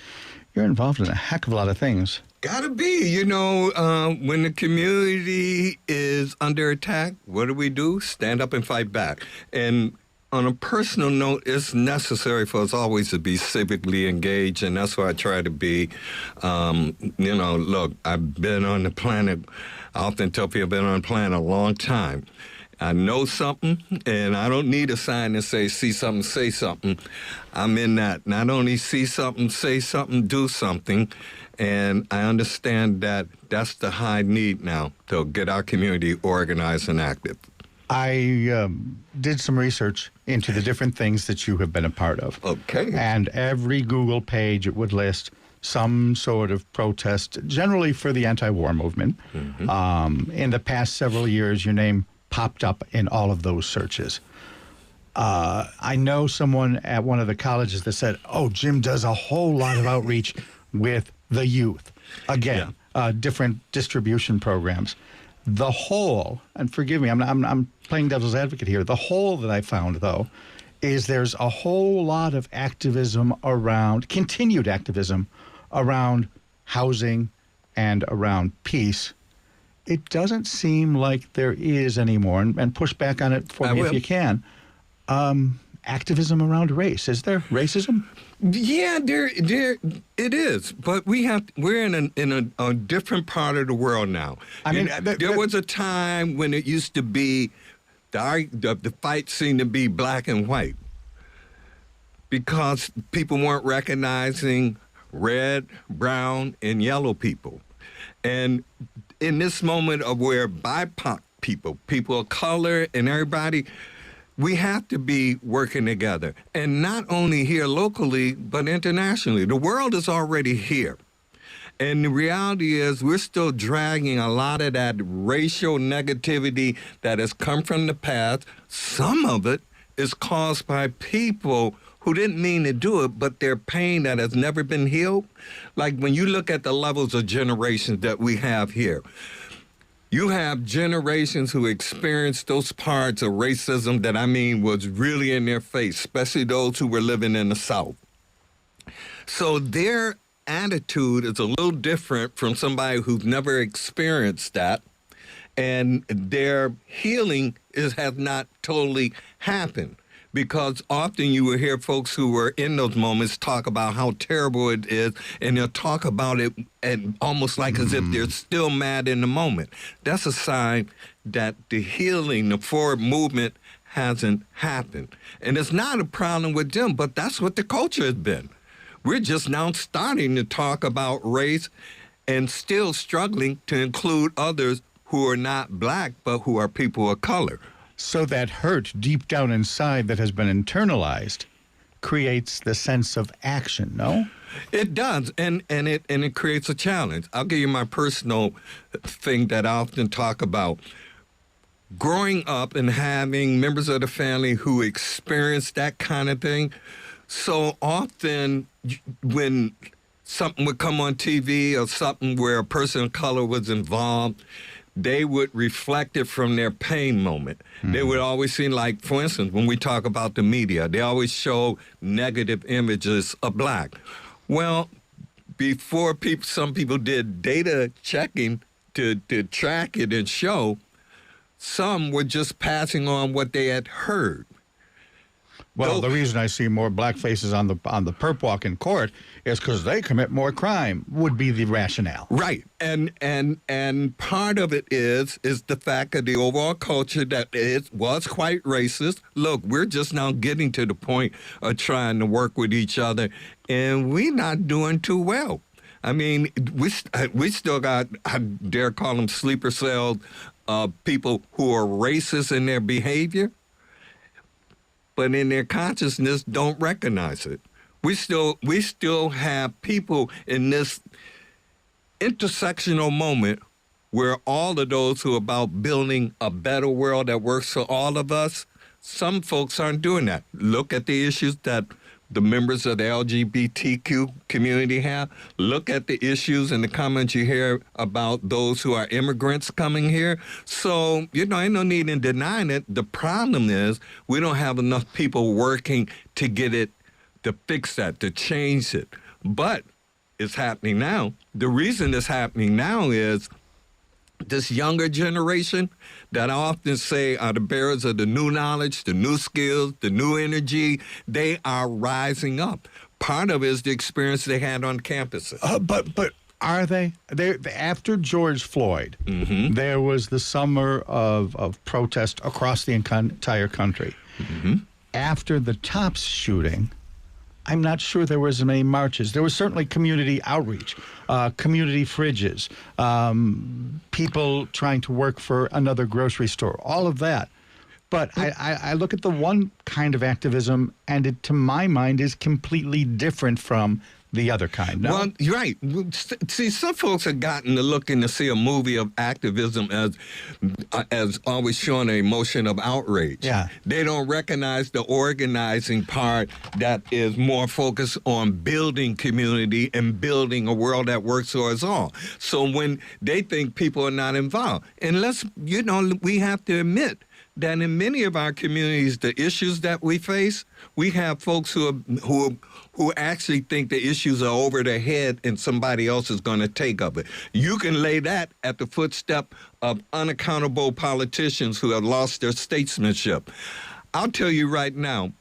S4: You're involved in a heck of a lot of things.
S15: Gotta be, when the community is under attack, what do? Stand up and fight back. And on a personal note, it's necessary for us always to be civically engaged, and that's what I try to be. Look, I've been on the planet, I often tell people I've been on the planet a long time. I know something, and I don't need a sign that says, see something, say something. I'm in that. Not only see something, say something, do something. And I understand that that's the high need now to get our community organized and active.
S4: I did some research into the different things that you have been a part of.
S15: Okay.
S4: And every Google page, it would list some sort of protest, generally for the anti-war movement. In the past several years, your name popped up in all of those searches. I know someone at one of the colleges that said, oh, Jim does a whole lot of outreach with the youth. Again, different distribution programs. The whole, and forgive me, I'm playing devil's advocate here. The whole that I found, though, is there's a whole lot of activism around, continued activism around housing and around peace. It doesn't seem like there is anymore, and push back on it for me if you can. Activism around race. Is there racism?
S15: Yeah, there it is. But we're in a different part of the world now. I mean, there was a time when it used to be the fight seemed to be black and white because people weren't recognizing red, brown, and yellow people. And in this moment of where BIPOC people of color, and everybody, we have to be working together. And not only here locally, but internationally. The world is already here. And the reality is we're still dragging a lot of that racial negativity that has come from the past. Some of it is caused by people who didn't mean to do it, but their pain that has never been healed. Like when you look at the levels of generations that we have here, you have generations who experienced those parts of racism that was really in their face, especially those who were living in the South. So their attitude is a little different from somebody who's never experienced that, and their healing has not totally happened. Because often you will hear folks who were in those moments talk about how terrible it is, and they'll talk about it and almost like as if they're still mad in the moment. That's a sign that the healing, the forward movement hasn't happened. And it's not a problem with them, but that's what the culture has been. We're just now starting to talk about race and still struggling to include others who are not black, but who are people of color.
S4: So that hurt deep down inside that has been internalized creates the sense of action, no?
S15: It does, and it creates a challenge. I'll give you my personal thing that I often talk about. Growing up and having members of the family who experienced that kind of thing, so often when something would come on TV or something where a person of color was involved, they would reflect it from their pain moment. They would always seem like, for instance, when we talk about the media, they always show negative images of black. Well, before some people did data checking to track it and show, some were just passing on what they had heard.
S4: Well, the reason I see more black faces on the perp walk in court is because they commit more crime, would be the rationale.
S15: Right. And part of it is the fact of the overall culture that was quite racist. Look, we're just now getting to the point of trying to work with each other, and we're not doing too well. I mean, we still got, I dare call them sleeper cells, people who are racist in their behavior, but in their consciousness don't recognize it. We still have people in this intersectional moment where all of those who are about building a better world that works for all of us, some folks aren't doing that. Look at the issues that the members of the LGBTQ community have. Look at the issues and the comments you hear about those who are immigrants coming here. So, ain't no need in denying it. The problem is we don't have enough people working to get it, to fix that, to change it. But it's happening now. The reason it's happening now is this younger generation that I often say are the bearers of the new knowledge, the new skills, the new energy, they are rising up. Part of it is the experience they had on campuses.
S4: But are they? After George Floyd, there was the summer of protest across the entire country. After the Tops shooting, I'm not sure there was many marches. There was certainly community outreach, community fridges, people trying to work for another grocery store, all of that. But I look at the one kind of activism, and it, to my mind, is completely different from the other kind. No?
S15: Well, you're right. See, some folks are gotten to looking to see a movie of activism as always showing an emotion of outrage.
S4: Yeah.
S15: They don't recognize the organizing part that is more focused on building community and building a world that works for us all. So when they think people are not involved, unless, we have to admit that in many of our communities, the issues that we face, we have folks who actually think the issues are over their head and somebody else is going to take of it. You can lay that at the footstep of unaccountable politicians who have lost their statesmanship. I'll tell you right now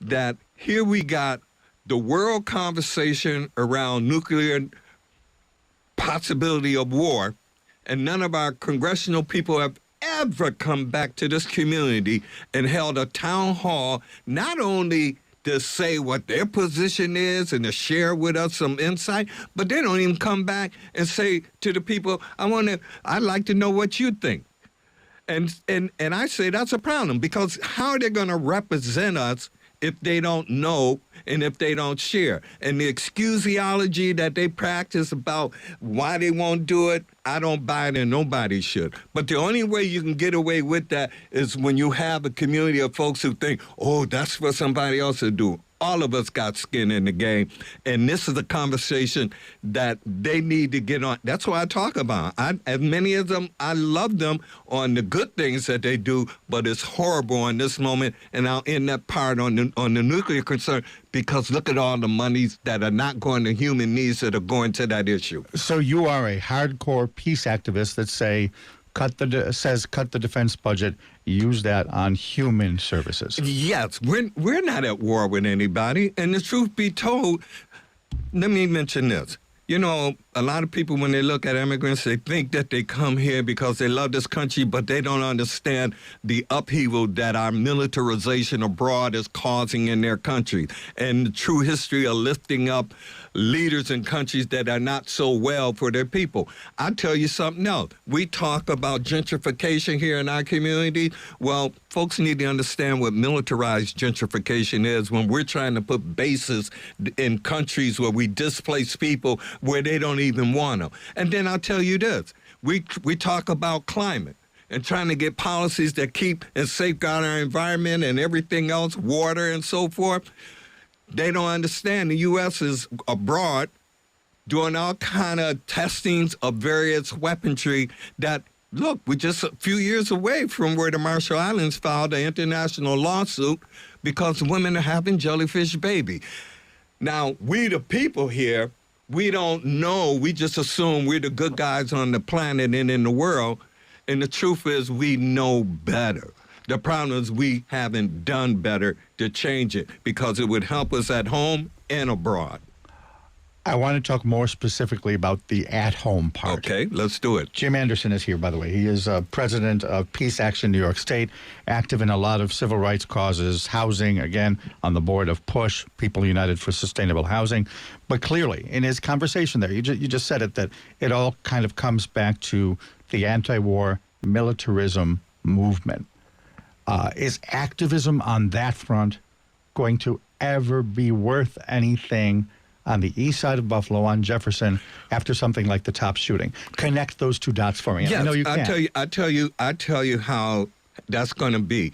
S15: that here we got the world conversation around nuclear possibility of war, and none of our congressional people have ever come back to this community and held a town hall, not only to say what their position is and to share with us some insight, but they don't even come back and say to the people, I'd like to know what you think. And I say that's a problem, because how are they going to represent us if they don't know and if they don't share? And the excusiology that they practice about why they won't do it, I don't buy it, and nobody should. But the only way you can get away with that is when you have a community of folks who think, oh, that's for somebody else to do. All of us got skin in the game, and this is a conversation that they need to get on. That's what I talk about. As many of them, I love them on the good things that they do, but it's horrible in this moment, and I'll end that part on the nuclear concern, because look at all the monies that are not going to human needs that are going to that issue.
S4: So you are a hardcore peace activist that cut the defense budget, use that on human services.
S15: Yes, we're not at war with anybody, and the truth be told, let me mention this. A lot of people, when they look at immigrants, they think that they come here because they love this country, but they don't understand the upheaval that our militarization abroad is causing in their country, and the true history of lifting up leaders in countries that are not so well for their people. I'll tell you something else. We talk about gentrification here in our community. Well, folks need to understand what militarized gentrification is when we're trying to put bases in countries where we displace people where they don't even want them. And then I'll tell you this. We talk about climate and trying to get policies that keep and safeguard our environment and everything else, water and so forth. They don't understand the U.S. is abroad doing all kind of testings of various weaponry that, look, we're just a few years away from where the Marshall Islands filed an international lawsuit because women are having jellyfish baby. Now, we the people here, we don't know. We just assume we're the good guys on the planet and in the world. And the truth is we know better. The problem is we haven't done better to change it, because it would help us at home and abroad.
S4: I want to talk more specifically about the at-home part.
S15: Okay, let's do it.
S4: Jim Anderson is here, by the way. He is president of Peace Action New York State, active in a lot of civil rights causes, housing, again, on the board of PUSH, People United for Sustainable Housing. But clearly, in his conversation there, you just said it, that it all kind of comes back to the anti-war militarism movement. Is activism on that front going to ever be worth anything on the east side of Buffalo, on Jefferson, after something like the top shooting? Connect those two dots for me.
S15: Yes,
S4: I know you can.
S15: I tell you how that's going to be.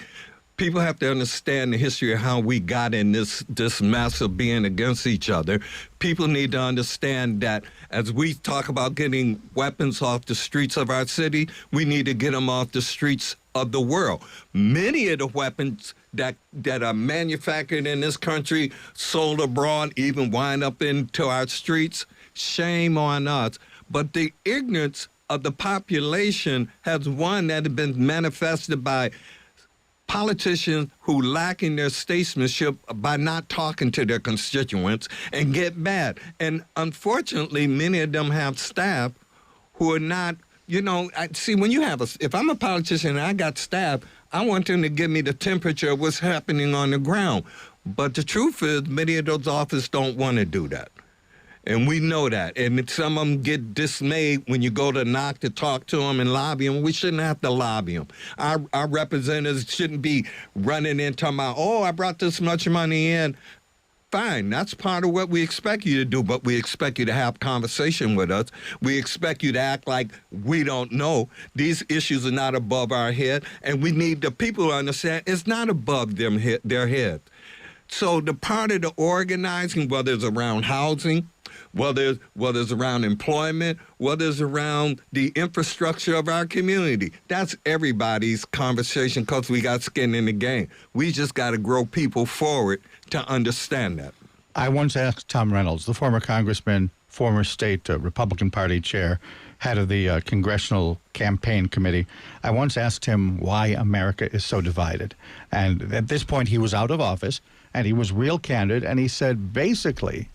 S15: People have to understand the history of how we got in this mess of being against each other. People need to understand that as we talk about getting weapons off the streets of our city, we need to get them off the streets of the world. Many of the weapons that are manufactured in this country, sold abroad, even wind up into our streets, shame on us. But the ignorance of the population has one that has been manifested by politicians who lack in their statesmanship by not talking to their constituents and get mad. And unfortunately, many of them have staff who are not, see, when you have if I'm a politician and I got staff, I want them to give me the temperature of what's happening on the ground. But the truth is, many of those offices don't want to do that. And we know that. And some of them get dismayed when you go to knock to talk to them and lobby them. We shouldn't have to lobby them. Our representatives shouldn't be running in talking about, oh, I brought this much money in. fine. That's part of what we expect you to do, but we expect you to have conversation with us. We expect you to act like we don't know. These issues are not above our head, and we need the people to understand it's not above their head. So the part of the organizing, whether it's around housing, whether it's around employment, whether it's around the infrastructure of our community, that's everybody's conversation because we got skin in the game. We just got to grow people forward to understand that.
S4: I once asked Tom Reynolds, the former congressman, former state Republican Party chair, head of the Congressional Campaign Committee, I once asked him why America is so divided. And at this point, he was out of office, and he was real candid, and he said, basically,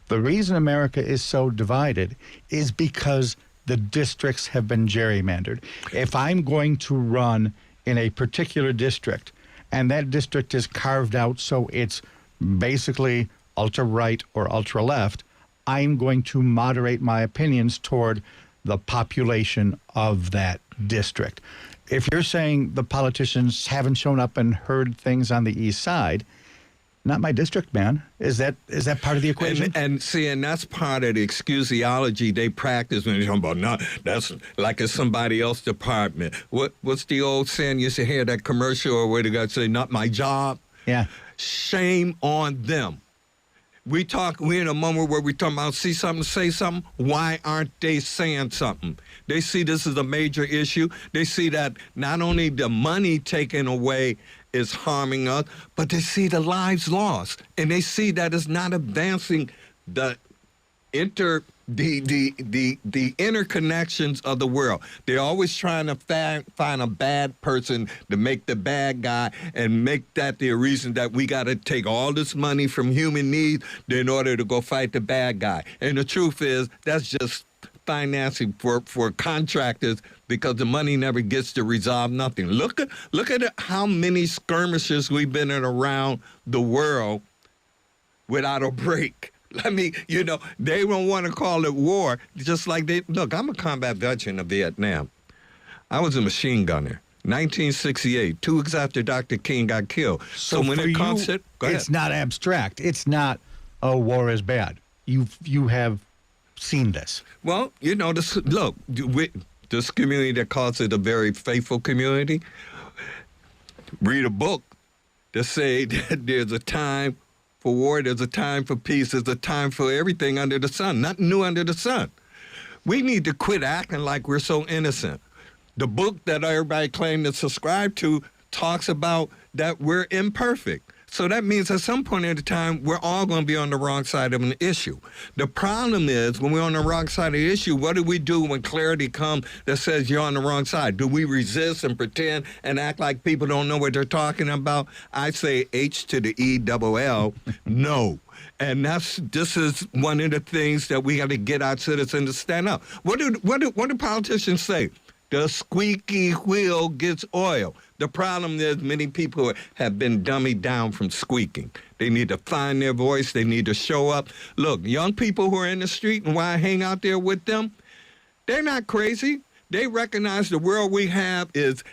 S4: the reason America is so divided is because the districts have been gerrymandered. If I'm going to run in a particular district, and that district is carved out so it's basically ultra-right or ultra-left, I'm going to moderate my opinions toward the population of that district. If you're saying the politicians haven't shown up and heard things on the east side, not my district, man. Is that part of the equation?
S15: And that's part of the excusiology they practice when they're talking about, no, that's like it's somebody else's department. What's the old saying? You used to hear that commercial or where the guy say, not my job?
S4: Yeah.
S15: Shame on them. We're in a moment where we're talking about see something, say something. Why aren't they saying something? They see this as a major issue. They see that not only the money taken away is harming us, but they see the lives lost. And they see that it's not advancing the interconnections of the world. They're always trying to find a bad person to make the bad guy and make that the reason that we got to take all this money from human needs in order to go fight the bad guy. And the truth is, that's just financing for contractors because the money never gets to resolve nothing. Look at how many skirmishes we've been in around the world without a break. I mean, they don't want to call it war, just like look, I'm a combat veteran of Vietnam. I was a machine gunner. 1968, 2 weeks after Dr. King got killed. So when it comes to...
S4: It's not abstract. It's not, oh, war is bad. You have seen this.
S15: Well, this community that calls it a very faithful community, read a book that say that there's a time for war, there's a time for peace, there's a time for everything under the sun, nothing new under the sun. We need to quit acting like we're so innocent. The book that everybody claimed to subscribe to talks about that we're imperfect. So that means at some point at a time, we're all going to be on the wrong side of an issue. The problem is, when we're on the wrong side of the issue, what do we do when clarity comes that says you're on the wrong side? Do we resist and pretend and act like people don't know what they're talking about? I say H to the E-double-L, no. And this is one of the things that we got to get our citizens to stand up. What do politicians say? The squeaky wheel gets oil. The problem is many people have been dummied down from squeaking. They need to find their voice. They need to show up. Look, young people who are in the street and why I hang out there with them, they're not crazy. They recognize the world we have is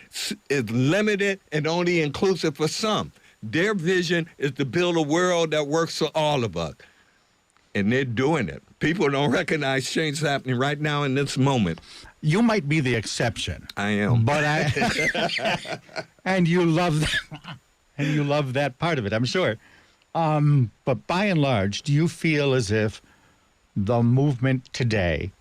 S15: limited and only inclusive for some. Their vision is to build a world that works for all of us. And they're doing it. People don't recognize change happening right now in this moment.
S4: You might be the exception.
S15: I am.
S4: But and you love that, and you love that part of it, I'm sure. But by and large, do you feel as if the movement today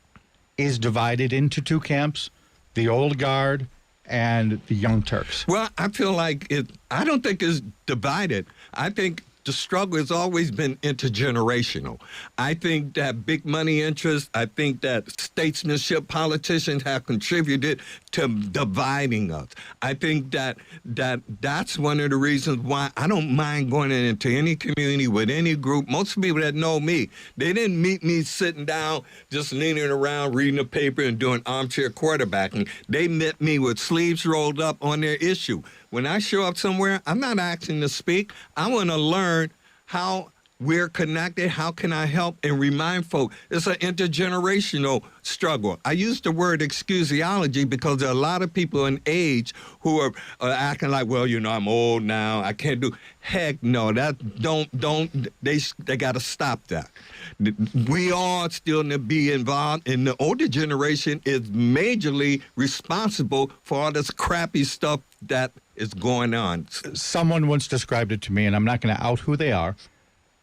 S4: is divided into 2 camps, the old guard and the young Turks?
S15: Well, I feel like I don't think it's divided. I think the struggle has always been intergenerational. I think that big money interests, I think that statesmanship politicians have contributed to dividing us. I think that's one of the reasons why I don't mind going into any community with any group. Most people that know me, they didn't meet me sitting down, just leaning around, reading a paper and doing armchair quarterbacking. They met me with sleeves rolled up on their issue. When I show up somewhere, I'm not asking to speak. I want to learn how we're connected. How can I help and remind folk? It's an intergenerational struggle. I use the word excusiology because there are a lot of people in age who are acting like, well, I'm old now. I can't do. Heck no, they got to stop that. We all still need to be involved, and the older generation is majorly responsible for all this crappy stuff that is going on.
S4: Someone once described it to me, and I'm not going to out who they are.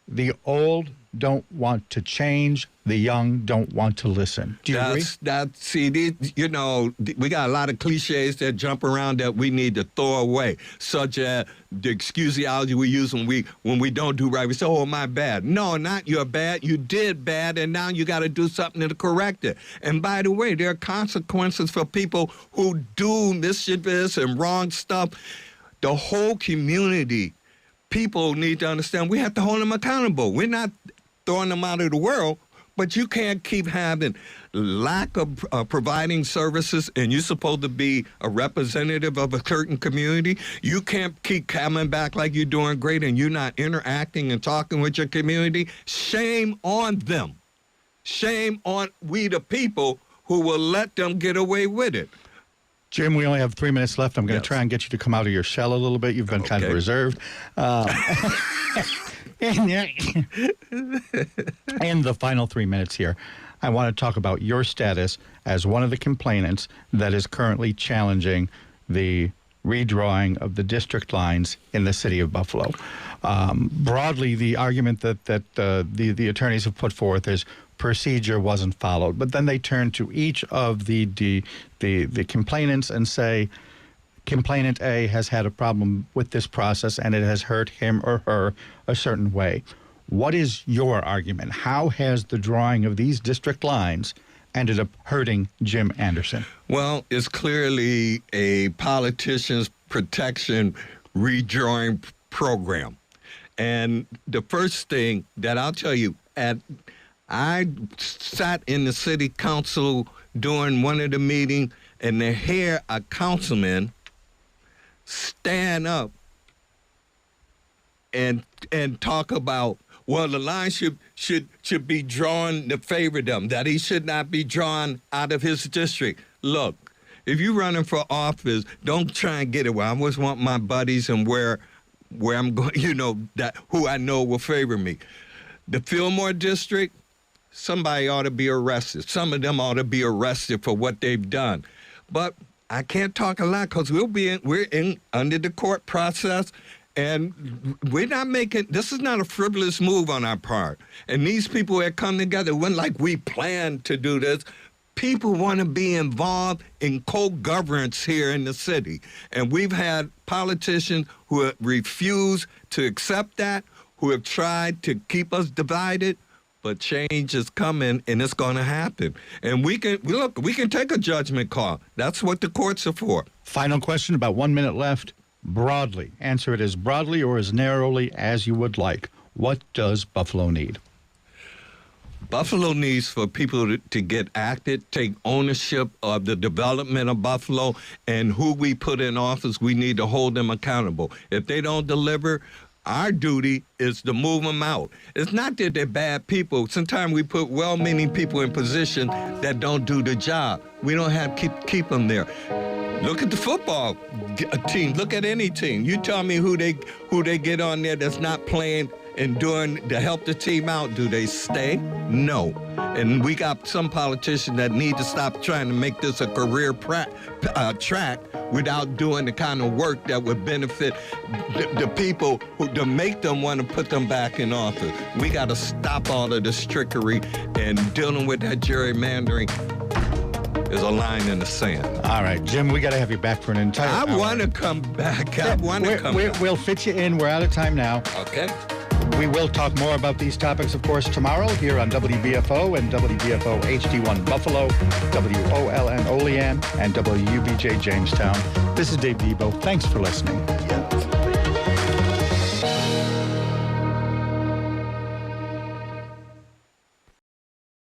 S4: The old don't want to change. The young don't want to listen. Do you agree? We got a lot of cliches that jump around that we need to throw away, such as the excusiology we use when we don't do right. We say, oh, my bad. No, not your bad. You did bad, and now you got to do something to correct it. And by the way, there are consequences for people who do mischievous and wrong stuff. The whole community, people need to understand we have to hold them accountable. We're not throwing them out of the world, but you can't keep having lack of providing services, and you're supposed to be a representative of a certain community. You can't keep coming back like you're doing great and you're not interacting and talking with your community. Shame on them. Shame on we the people who will let them get away with it. Jim, we only have 3 minutes left. I'm going to try and get you to come out of your shell a little bit. You've been kind of reserved. In the final 3 minutes here, I want to talk about your status as one of the complainants that is currently challenging the redrawing of the district lines in the city of Buffalo. Broadly, the argument that the attorneys have put forth is procedure wasn't followed. But then they turn to each of the complainants and say, Complainant A has had a problem with this process and it has hurt him or her a certain way. What is your argument? How has the drawing of these district lines ended up hurting Jim Anderson?
S15: Well, it's clearly a politician's protection redrawing program. And the first thing that I'll tell you, I sat in the city council during one of the meetings, and to hear a councilman stand up and talk about, well, the line should be drawn to favor them, that he should not be drawn out of his district. Look, if you're running for office, don't try and get it where I always want my buddies and where I'm going, that who I know will favor me. The Fillmore district, somebody ought to be arrested. Some of them ought to be arrested for what they've done. But I can't talk a lot because we're in under the court process, and we're not this is not a frivolous move on our part. And these people that come together, it wasn't like we planned to do this. People want to be involved in co-governance here in the city. And we've had politicians who have refused to accept that, who have tried to keep us divided. But change is coming, and it's going to happen. And we can take a judgment call. That's what the courts are for.
S4: Final question, about 1 minute left. Broadly, answer it as broadly or as narrowly as you would like. What does Buffalo need?
S15: Buffalo needs for people to get active, take ownership of the development of Buffalo, and who we put in office, we need to hold them accountable. If they don't deliver, our duty is to move them out. It's not that they're bad people. Sometimes we put well-meaning people in position that don't do the job. We don't have to keep them there. Look at the football team. Look at any team. You tell me who they get on there that's not playing and doing to help the team out. Do they stay? No. And we got some politicians that need to stop trying to make this a career track without doing the kind of work that would benefit the people to make them want to put them back in office. We got to stop all of this trickery, and dealing with that gerrymandering is a line in the sand.
S4: All right, Jim, we got to have you back for an entire hour.
S15: I want to come back.
S4: We'll fit you in. We're out of time now.
S15: Okay.
S4: We will talk more about these topics, of course, tomorrow here on WBFO and WBFO HD1 Buffalo, WOLN Olean, and WUBJ Jamestown. This is Dave Debo. Thanks for listening.